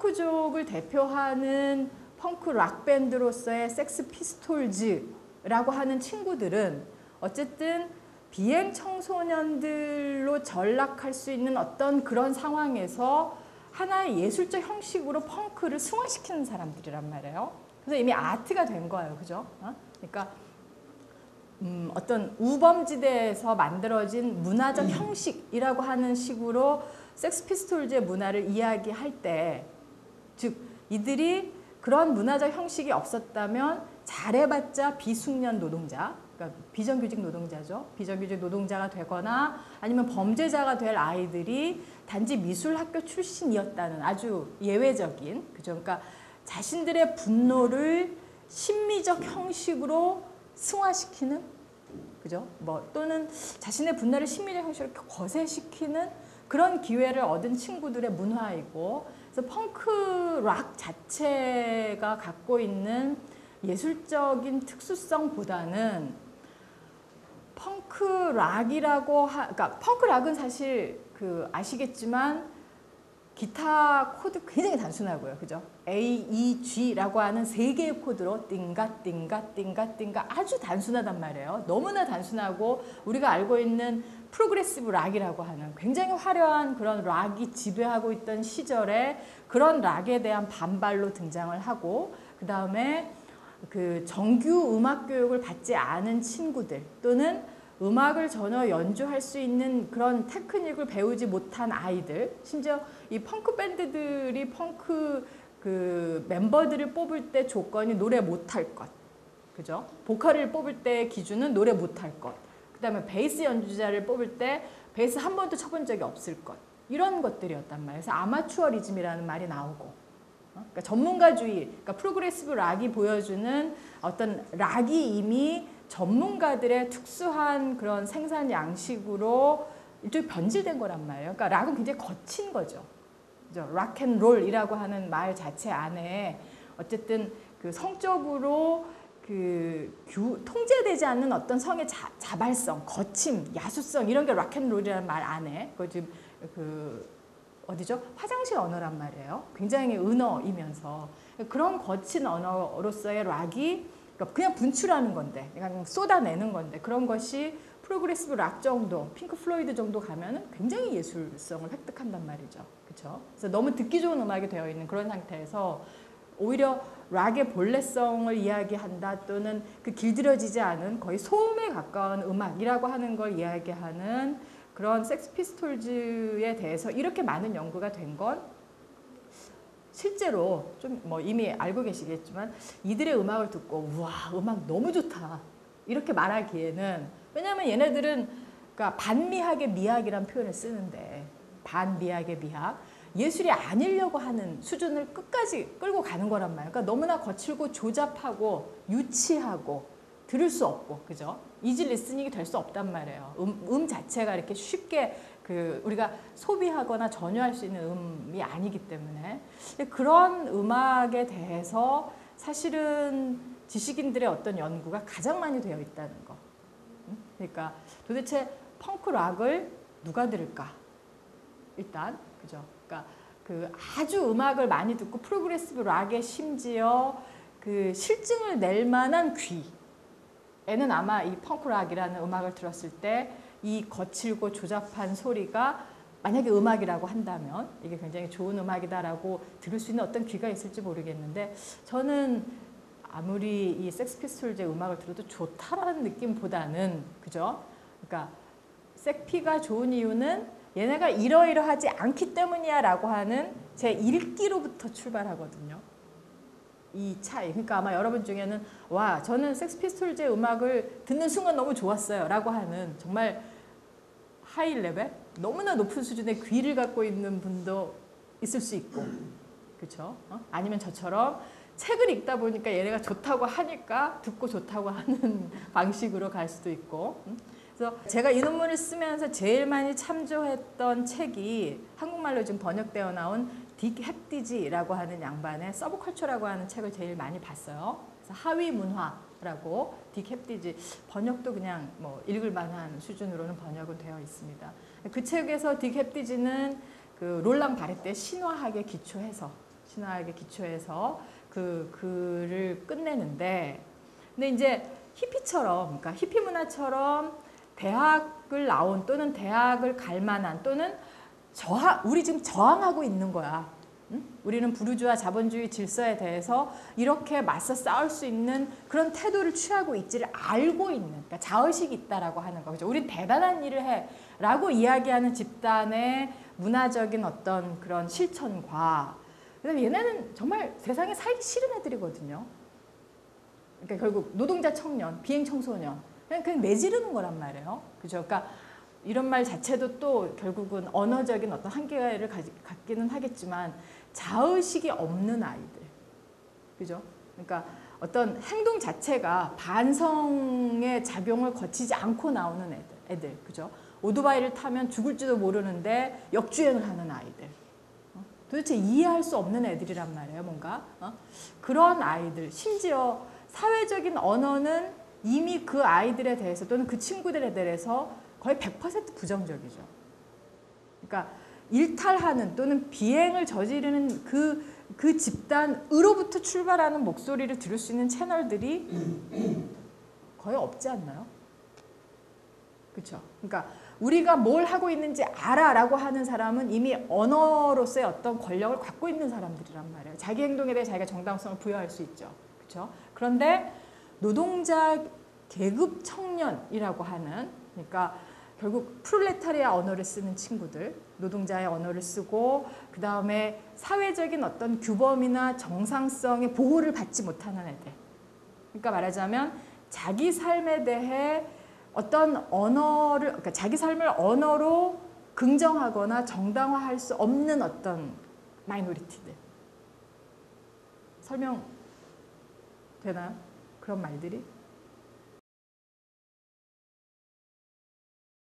펑크족을 대표하는 펑크 락 밴드로서의 섹스 피스톨즈라고 하는 친구들은 어쨌든 비행 청소년들로 전락할 수 있는 어떤 그런 상황에서 하나의 예술적 형식으로 펑크를 승화시키는 사람들이란 말이에요. 그래서 이미 아트가 된 거예요. 그죠? 그러니까 어떤 우범지대에서 만들어진 문화적 형식이라고 하는 식으로 섹스 피스톨즈의 문화를 이야기할 때, 즉 이들이 그런 문화적 형식이 없었다면 잘해봤자 비숙련 노동자, 그러니까 비정규직 노동자죠. 비정규직 노동자가 되거나 아니면 범죄자가 될 아이들이 단지 미술학교 출신이었다는 아주 예외적인, 그죠? 그러니까 자신들의 분노를 심미적 형식으로 승화시키는, 그죠? 뭐 또는 자신의 분노를 심미적 형식으로 거세시키는 그런 기회를 얻은 친구들의 문화이고, 그래서 펑크 락 자체가 갖고 있는 예술적인 특수성보다는 펑크 락이라고 그러니까 펑크 락은 사실 아시겠지만 기타 코드 굉장히 단순하고요. 그죠? A, E, G라고 하는 세 개의 코드로 띵가 띵가 띵가 띵가 아주 단순하단 말이에요. 너무나 단순하고 우리가 알고 있는 프로그레시브 락이라고 하는 굉장히 화려한 그런 락이 지배하고 있던 시절에 그런 락에 대한 반발로 등장을 하고, 그 다음에 그 정규 음악 교육을 받지 않은 친구들 또는 음악을 전혀 연주할 수 있는 그런 테크닉을 배우지 못한 아이들, 심지어 이 펑크 밴드들이 펑크 그 멤버들을 뽑을 때 조건이 노래 못할 것, 그죠? 보컬을 뽑을 때 기준은 노래 못할 것, 그 다음에 베이스 연주자를 뽑을 때 베이스 한 번도 쳐본 적이 없을 것, 이런 것들이었단 말이에요. 그래서 아마추어리즘이라는 말이 나오고, 그러니까 전문가주의, 그러니까 프로그레시브 락이 보여주는 어떤 락이 이미 전문가들의 특수한 그런 생산 양식으로 일종의 변질된 거란 말이에요. 그러니까 락은 굉장히 거친 거죠. 그죠? 락앤롤이라고 하는 말 자체 안에 어쨌든 그 성적으로 통제되지 않는 어떤 성의 자발성, 거침, 야수성 이런 게 락앤롤이라는 말 안에 지금 어디죠? 화장실 언어란 말이에요. 굉장히 은어이면서 그런 거친 언어로서의 락이 그냥 분출하는 건데, 그냥 쏟아내는 건데, 그런 것이 프로그레시브 락 정도, 핑크 플로이드 정도 가면은 굉장히 예술성을 획득한단 말이죠. 그렇죠? 그래서 너무 듣기 좋은 음악이 되어 있는 그런 상태에서 오히려 락의 본래성을 이야기한다 또는 그 길들여지지 않은 거의 소음에 가까운 음악이라고 하는 걸 이야기하는 그런 섹스 피스톨즈에 대해서 이렇게 많은 연구가 된 건 실제로 좀 뭐 이미 알고 계시겠지만 이들의 음악을 듣고 우와 음악 너무 좋다 이렇게 말하기에는, 왜냐하면 얘네들은 그러니까 반미학의 미학이라는 표현을 쓰는데, 반미학의 미학, 예술이 아니려고 하는 수준을 끝까지 끌고 가는 거란 말이에요. 그러니까 너무나 거칠고 조잡하고 유치하고 들을 수 없고, 그죠? 이지 리스닝이 될 수 없단 말이에요. 음 자체가 이렇게 쉽게 우리가 소비하거나 전유할 수 있는 음이 아니기 때문에, 그런 음악에 대해서 사실은 지식인들의 어떤 연구가 가장 많이 되어 있다는 거. 그러니까 도대체 펑크 락을 누가 들을까? 일단, 그죠? 그러니까 아주 음악을 많이 듣고 프로그레시브 락에 심지어 실증을 낼 만한 귀에는 아마 이 펑크 락이라는 음악을 들었을 때 이 거칠고 조잡한 소리가 만약에 음악이라고 한다면 이게 굉장히 좋은 음악이다라고 들을 수 있는 어떤 귀가 있을지 모르겠는데, 저는 아무리 이 섹스 피스톨즈의 음악을 들어도 좋다라는 느낌보다는, 그죠? 그러니까 섹피가 좋은 이유는 얘네가 이러이러하지 않기 때문이야 라고 하는 제 읽기로부터 출발하거든요. 이 차이. 그러니까 아마 여러분 중에는 와 저는 섹스 피스톨즈의 음악을 듣는 순간 너무 좋았어요 라고 하는 정말 하이 레벨? 너무나 높은 수준의 귀를 갖고 있는 분도 있을 수 있고, 그렇죠? 아니면 저처럼 책을 읽다 보니까 얘네가 좋다고 하니까 듣고 좋다고 하는 방식으로 갈 수도 있고. 그래서 제가 이 논문을 쓰면서 제일 많이 참조했던 책이 한국말로 지금 번역되어 나온 딕 헵디지라고 하는 양반의 서브컬처라고 하는 책을 제일 많이 봤어요. 그래서 하위 문화라고 딕 헵디지, 번역도 그냥 뭐 읽을 만한 수준으로는 번역은 되어 있습니다. 그 책에서 딕 헵디지는 롤랑 바레트의 신화학에 기초해서 신화학의 기초에서 그 글을 끝내는데, 근데 이제 히피처럼, 그러니까 히피 문화처럼 대학을 나온 또는 대학을 갈 만한 또는 우리 지금 저항하고 있는 거야. 응? 우리는 부르주아 자본주의 질서에 대해서 이렇게 맞서 싸울 수 있는 그런 태도를 취하고 있지를 알고 있는, 그러니까 자의식이 있다라고 하는 거죠. 우린 대단한 일을 해라고 이야기하는 집단의 문화적인 어떤 그런 실천과, 그다음에 얘네는 정말 세상에 살기 싫은 애들이거든요. 그러니까 결국 노동자 청년, 비행 청소년, 그냥 내지르는 거란 말이에요. 그죠? 그러니까 이런 말 자체도 또 결국은 언어적인 어떤 한계를 갖기는 하겠지만 자의식이 없는 아이들. 그죠? 그러니까 어떤 행동 자체가 반성의 작용을 거치지 않고 나오는 애들. 그죠? 오토바이를 타면 죽을지도 모르는데 역주행을 하는 아이들. 도대체 이해할 수 없는 애들이란 말이에요, 뭔가. 그런 아이들, 심지어 사회적인 언어는 이미 그 아이들에 대해서 또는 그 친구들에 대해서 거의 100% 부정적이죠. 그러니까 일탈하는 또는 비행을 저지르는 그 집단으로부터 출발하는 목소리를 들을 수 있는 채널들이 거의 없지 않나요? 그렇죠? 그러니까 우리가 뭘 하고 있는지 알아라고 하는 사람은 이미 언어로서의 어떤 권력을 갖고 있는 사람들이란 말이에요. 자기 행동에 대해 자기가 정당성을 부여할 수 있죠. 그렇죠? 그런데 노동자 계급 청년이라고 하는, 그러니까 결국 프롤레타리아 언어를 쓰는 친구들, 노동자의 언어를 쓰고 그 다음에 사회적인 어떤 규범이나 정상성의 보호를 받지 못하는 애들. 그러니까 말하자면 자기 삶에 대해 어떤 언어를, 그러니까 자기 삶을 언어로 긍정하거나 정당화할 수 없는 어떤 마이너리티들. 설명 되나요? 그런 말들이?